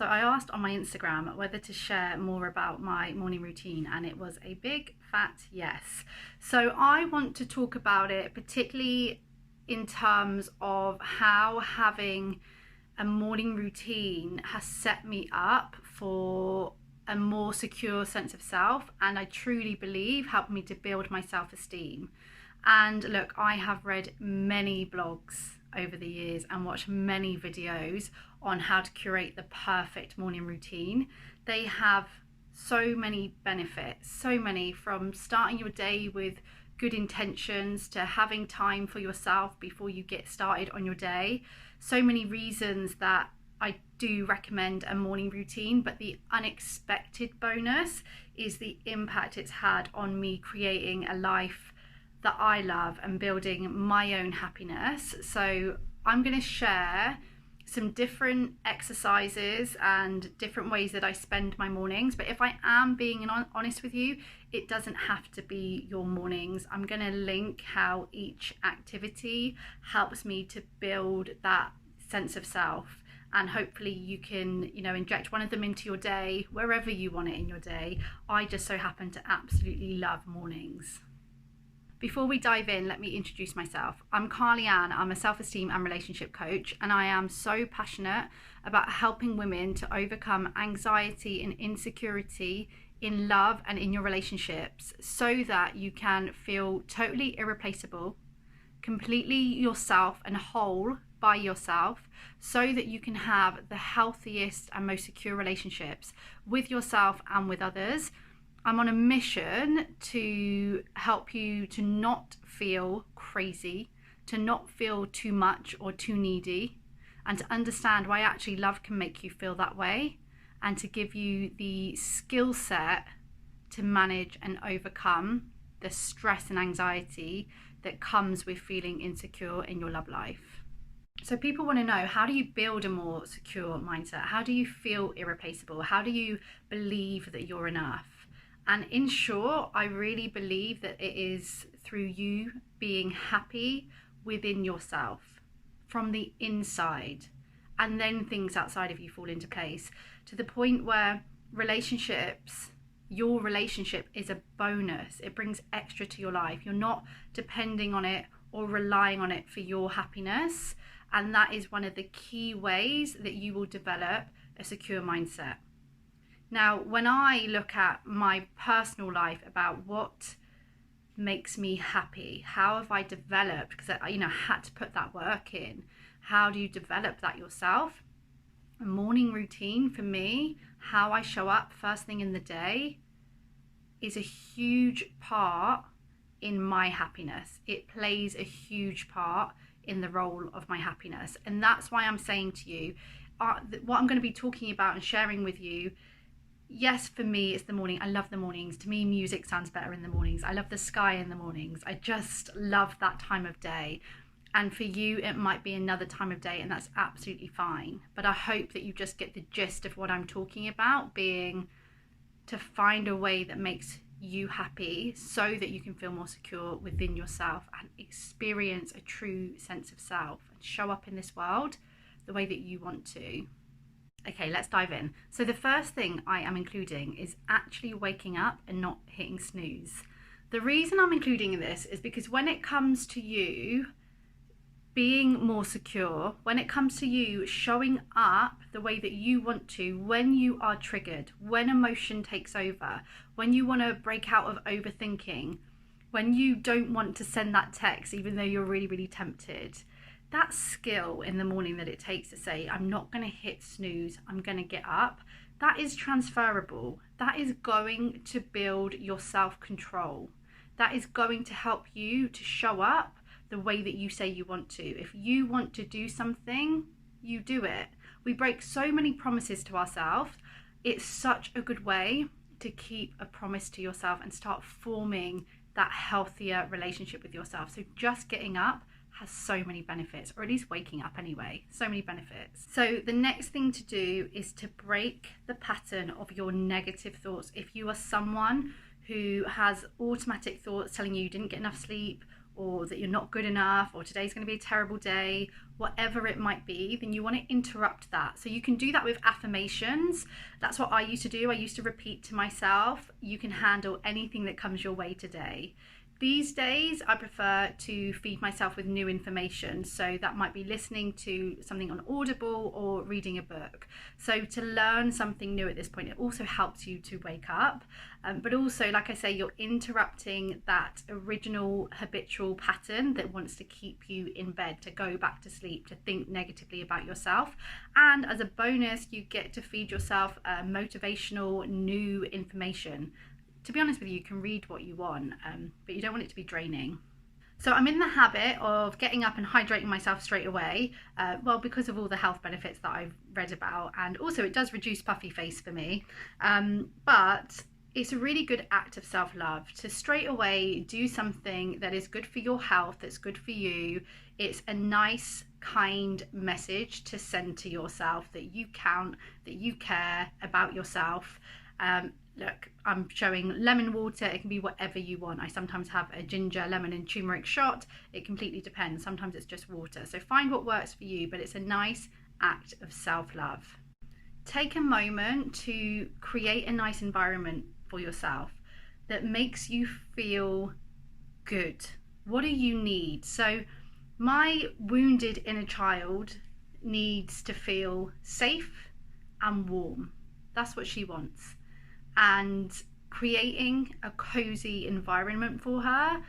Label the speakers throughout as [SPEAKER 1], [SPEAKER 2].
[SPEAKER 1] So I asked on my Instagram whether to share more about my morning routine, and it was a big fat yes. So I want to talk about it, particularly in terms of how having a morning routine has set me up for a more secure sense of self, and I truly believe helped me to build my self-esteem. And look, I have read many blogs over the years and watched many videos on how to curate the perfect morning routine. They have so many benefits, so many, from starting your day with good intentions to having time for yourself before you get started on your day. So many reasons that I do recommend a morning routine, but the unexpected bonus is the impact it's had on me creating a life that I love and building my own happiness. So I'm going to share some different exercises and different ways that I spend my mornings. But if I am being honest with you, it doesn't have to be your mornings. I'm going to link how each activity helps me to build that sense of self. And hopefully you can, inject one of them into your day, wherever you want it in your day. I just so happen to absolutely love mornings. Before we dive in, let me introduce myself. I'm Carly Ann. I'm a self-esteem and relationship coach, and I am so passionate about helping women to overcome anxiety and insecurity in love and in your relationships, so that you can feel totally irreplaceable, completely yourself and whole by yourself, so that you can have the healthiest and most secure relationships with yourself and with others. I'm on a mission to help you to not feel crazy, to not feel too much or too needy, and to understand why actually love can make you feel that way, and to give you the skill set to manage and overcome the stress and anxiety that comes with feeling insecure in your love life. So people want to know, how do you build a more secure mindset? How do you feel irreplaceable? How do you believe that you're enough? And in short, I really believe that it is through you being happy within yourself from the inside, and then things outside of you fall into place, to the point where your relationship is a bonus. It brings extra to your life. You're not depending on it or relying on it for your happiness. And that is one of the key ways that you will develop a secure mindset. Now, when I look at my personal life about what makes me happy, how have I developed, because I had to put that work in. How do you develop that yourself? A morning routine for me, how I show up first thing in the day, is a huge part in my happiness. It plays a huge part in the role of my happiness. And that's why I'm saying to you, what I'm going to be talking about and sharing with you, yes, for me, it's the morning. I love the mornings. To me, music sounds better in the mornings. I love the sky in the mornings. I just love that time of day. And for you, it might be another time of day, and that's absolutely fine. But I hope that you just get the gist of what I'm talking about, being to find a way that makes you happy so that you can feel more secure within yourself and experience a true sense of self and show up in this world the way that you want to. Okay, let's dive in. So the first thing I am including is actually waking up and not hitting snooze. The reason I'm including this is because when it comes to you being more secure, when it comes to you showing up the way that you want to, when you are triggered, when emotion takes over, when you want to break out of overthinking, when you don't want to send that text even though you're really, really tempted, that skill in the morning that it takes to say, I'm not going to hit snooze, I'm going to get up, that is transferable. That is going to build your self-control. That is going to help you to show up the way that you say you want to. If you want to do something, you do it. We break so many promises to ourselves. It's such a good way to keep a promise to yourself and start forming that healthier relationship with yourself. So just getting up has so many benefits, or at least waking up anyway, so many benefits. So the next thing to do is to break the pattern of your negative thoughts. If you are someone who has automatic thoughts telling you didn't get enough sleep, or that you're not good enough, or today's going to be a terrible day, whatever it might be, then you want to interrupt that. So you can do that with affirmations. That's what I used to do. I used to repeat to myself, you can handle anything that comes your way today. These days, I prefer to feed myself with new information. So that might be listening to something on Audible or reading a book. So to learn something new at this point, it also helps you to wake up. But also, like I say, you're interrupting that original habitual pattern that wants to keep you in bed, to go back to sleep, to think negatively about yourself. And as a bonus, you get to feed yourself motivational new information. To be honest with you, you can read what you want, but you don't want it to be draining. So I'm in the habit of getting up and hydrating myself straight away, well, because of all the health benefits that I've read about, and also it does reduce puffy face for me, but it's a really good act of self-love to straight away do something that is good for your health, that's good for you. It's a nice, kind message to send to yourself that you count, that you care about yourself. Look, I'm showing lemon water. It can be whatever you want. I sometimes have a ginger, lemon and turmeric shot. It completely depends. Sometimes it's just water. So find what works for you, but it's a nice act of self-love. Take a moment to create a nice environment for yourself that makes you feel good. What do you need? So my wounded inner child needs to feel safe and warm. That's what she wants. And creating a cozy environment for her,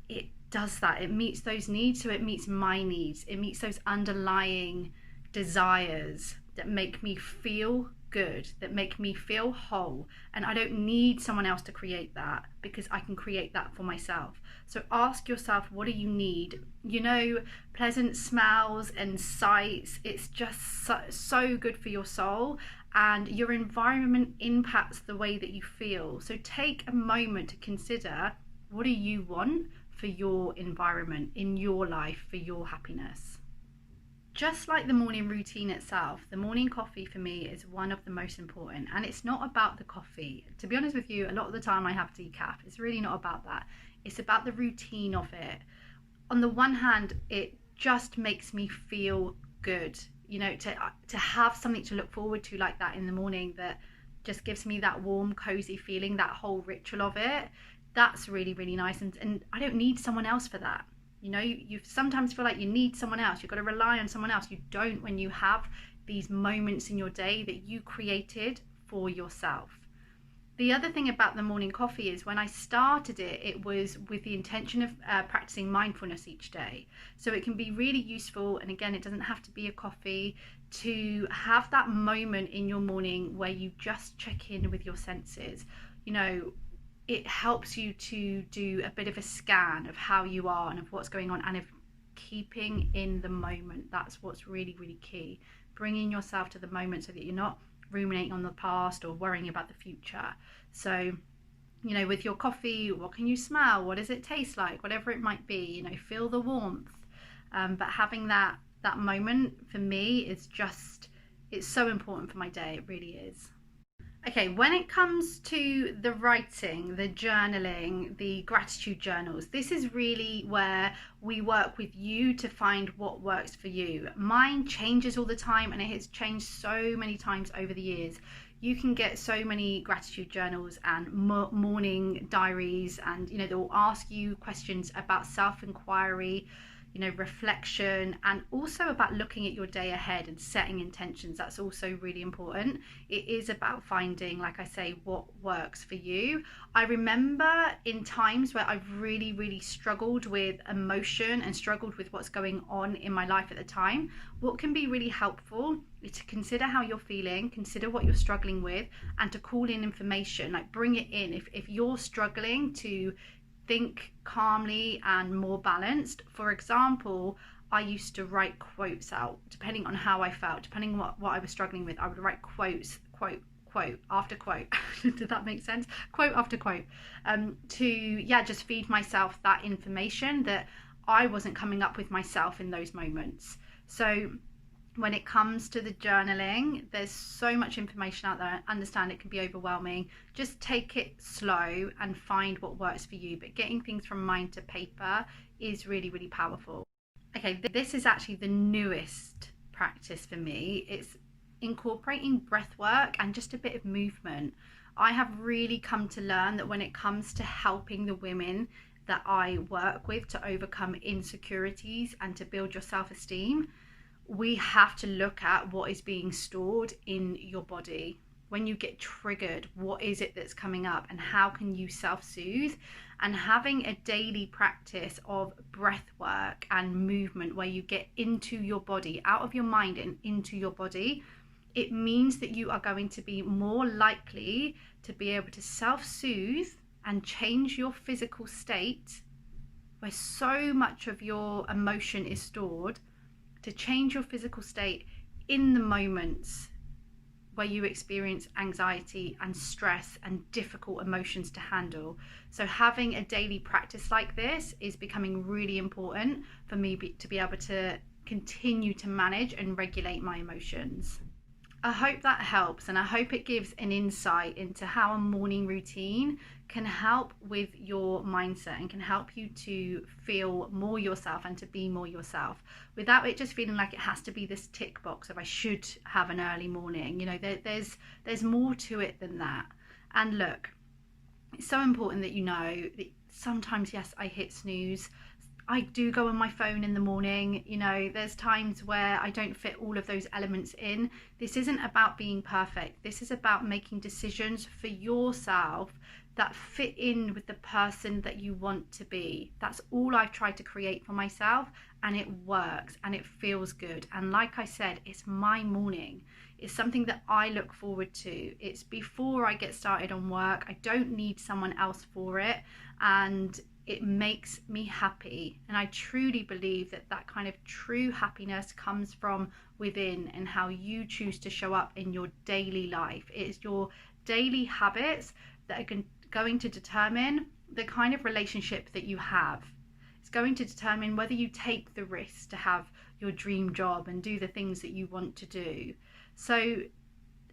[SPEAKER 1] it does that. It meets those needs. So it meets my needs. It meets those underlying desires that make me feel good, that make me feel whole. And I don't need someone else to create that, because I can create that for myself. So ask yourself, what do you need? You know, pleasant smells and sights, it's just so good for your soul. And your environment impacts the way that you feel. So take a moment to consider, what do you want for your environment, in your life, for your happiness? Just like the morning routine itself, the morning coffee for me is one of the most important. And it's not about the coffee. To be honest with you, a lot of the time I have decaf. It's really not about that. It's about the routine of it. On the one hand, it just makes me feel good. You know, to have something to look forward to like that in the morning, that just gives me that warm, cozy feeling, that whole ritual of it. That's really, really nice. And I don't need someone else for that. You know, you sometimes feel like you need someone else. You've got to rely on someone else. You don't when you have these moments in your day that you created for yourself. The other thing about the morning coffee is when I started it, it was with the intention of practicing mindfulness each day. So it can be really useful. And again, it doesn't have to be a coffee, to have that moment in your morning where you just check in with your senses. You know, it helps you to do a bit of a scan of how you are and of what's going on, and of keeping in the moment. That's what's really, really key. Bringing yourself to the moment so that you're not ruminating on the past or worrying about the future. So, you know, with your coffee, what can you smell? What does it taste like? Whatever it might be, you know, feel the warmth. But having that moment for me is just, it's so important for my day. It really is. Okay, when it comes to the writing, the journaling, the gratitude journals, this is really where we work with you to find what works for you. Mine changes all the time, and it has changed so many times over the years. You can get so many gratitude journals and morning diaries, and you know, they'll ask you questions about self-inquiry, you know, reflection, and also about looking at your day ahead and setting intentions. That's also really important. It is about finding, like I say, what works for you. I remember in times where I've really, really struggled with emotion and struggled with what's going on in my life at the time, what can be really helpful is to consider how you're feeling, consider what you're struggling with, and to call in information, like bring it in. If you're struggling to think calmly and more balanced. For example, I used to write quotes out, depending on how I felt, depending on what I was struggling with. I would write quotes, quote after quote. Did that make sense? Quote after quote, to just feed myself that information that I wasn't coming up with myself in those moments. So When it comes to the journaling, there's so much information out there. I understand it can be overwhelming. Just take it slow and find what works for you. But getting things from mind to paper is really, really powerful. Okay, this is actually the newest practice for me. It's incorporating breath work and just a bit of movement. I have really come to learn that when it comes to helping the women that I work with to overcome insecurities and to build your self-esteem, we have to look at what is being stored in your body. When you get triggered, what is it that's coming up and how can you self-soothe? And having a daily practice of breath work and movement where you get into your body, out of your mind and into your body, it means that you are going to be more likely to be able to self-soothe and change your physical state, where so much of your emotion is stored, to change your physical state in the moments where you experience anxiety and stress and difficult emotions to handle. So having a daily practice like this is becoming really important for me to be able to continue to manage and regulate my emotions. I hope that helps, and I hope it gives an insight into how a morning routine can help with your mindset and can help you to feel more yourself and to be more yourself without it just feeling like it has to be this tick box of I should have an early morning. You know, there's more to it than that. And look, it's so important that you know that sometimes, yes, I hit snooze. I do go on my phone in the morning. You know, there's times where I don't fit all of those elements in. This isn't about being perfect. This is about making decisions for yourself that fit in with the person that you want to be. That's all I've tried to create for myself, and it works and it feels good. And like I said, it's my morning. It's something that I look forward to. It's before I get started on work. I don't need someone else for it, and it makes me happy. And I truly believe that that kind of true happiness comes from within and how you choose to show up in your daily life. It's your daily habits that are going to determine the kind of relationship that you have. It's going to determine whether you take the risk to have your dream job and do the things that you want to do. So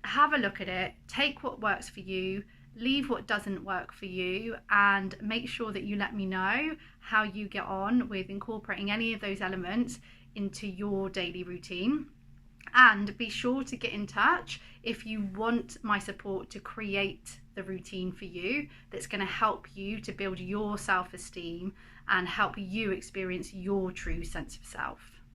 [SPEAKER 1] have a look at it, take what works for you, leave what doesn't work for you, and make sure that you let me know how you get on with incorporating any of those elements into your daily routine. And be sure to get in touch if you want my support to create the routine for you that's going to help you to build your self-esteem and help you experience your true sense of self.